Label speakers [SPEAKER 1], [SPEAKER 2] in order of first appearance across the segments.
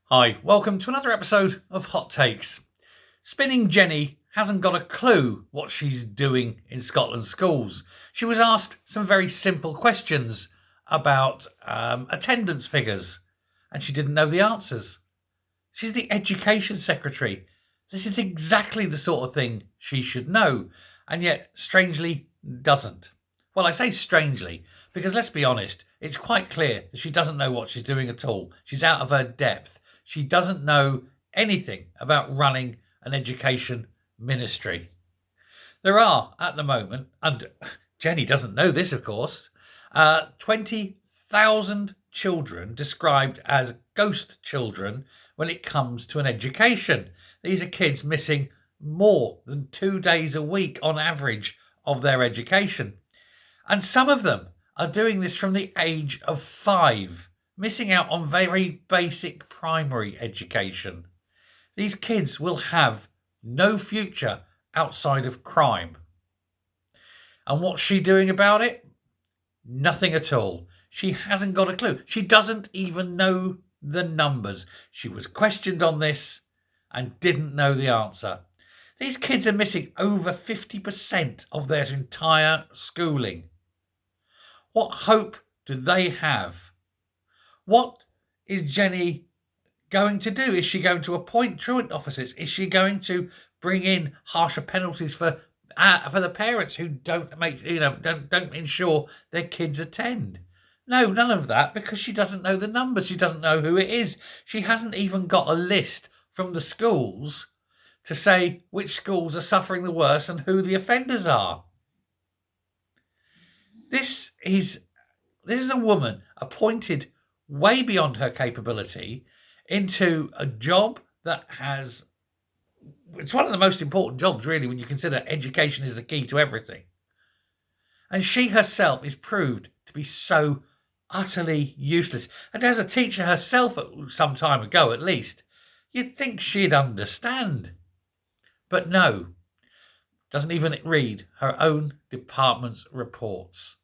[SPEAKER 1] Hi, welcome to another episode of Hot Takes. Spinning Jenny hasn't got a clue what she's doing in Scotland schools. She was asked some very simple questions about attendance figures, and she didn't know the answers. She's the Education Secretary. This is exactly the sort of thing she should know, and yet, strangely, doesn't. Well, I say strangely because let's be honest, it's quite clear that she doesn't know what she's doing at all. She's out of her depth. She doesn't know anything about running an education ministry. There are, at the moment, and Jenny doesn't know this, of course, 20,000 children described as ghost children when it comes to an education. These are kids missing more than 2 days a week on average of their education. And some of them are doing this from the age of 5, missing out on very basic primary education. These kids will have no future outside of crime. And what's she doing about it? Nothing at all. She hasn't got a clue. She doesn't even know the numbers. She was questioned on this and didn't know the answer. These kids are missing over 50% of their entire schooling. What hope do they have? What is Jenny going to do? Is she going to appoint truant officers? Is she going to bring in harsher penalties for the parents who don't ensure their kids attend? No, none of that, because she doesn't know the numbers. She doesn't know who it is. She hasn't even got a list from the schools to say which schools are suffering the worst and who the offenders are. This is a woman appointed way beyond her capability into a job that it's one of the most important jobs, really, when you consider education is the key to everything. And she herself is proved to be so utterly useless. And as a teacher herself some time ago, at least, you'd think she'd understand. But no, doesn't even read her own department's reports.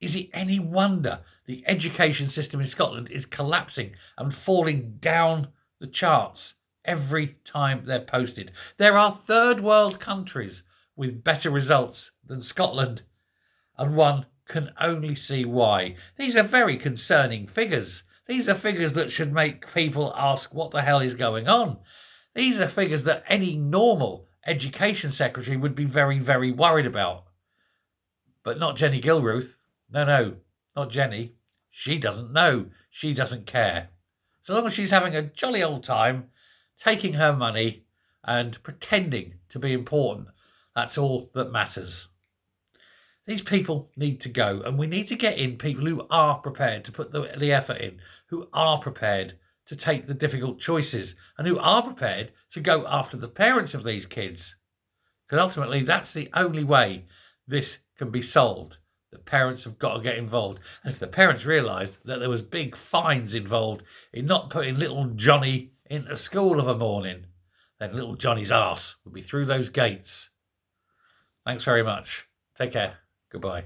[SPEAKER 1] Is it any wonder the education system in Scotland is collapsing and falling down the charts every time they're posted? There are third world countries with better results than Scotland, and one can only see why. These are very concerning figures. These are figures that should make people ask what the hell is going on. These are figures that any normal education secretary would be very, very worried about. But not Jenny Gilruth. No, not Jenny. She doesn't know. She doesn't care. So long as she's having a jolly old time, taking her money and pretending to be important, that's all that matters. These people need to go, and we need to get in people who are prepared to put the effort in, who are prepared to take the difficult choices, and who are prepared to go after the parents of these kids. Because ultimately, that's the only way this can be solved. The parents have got to get involved. And if the parents realised that there was big fines involved in not putting little Johnny into school of a morning, then little Johnny's arse would be through those gates. Thanks very much. Take care. Goodbye.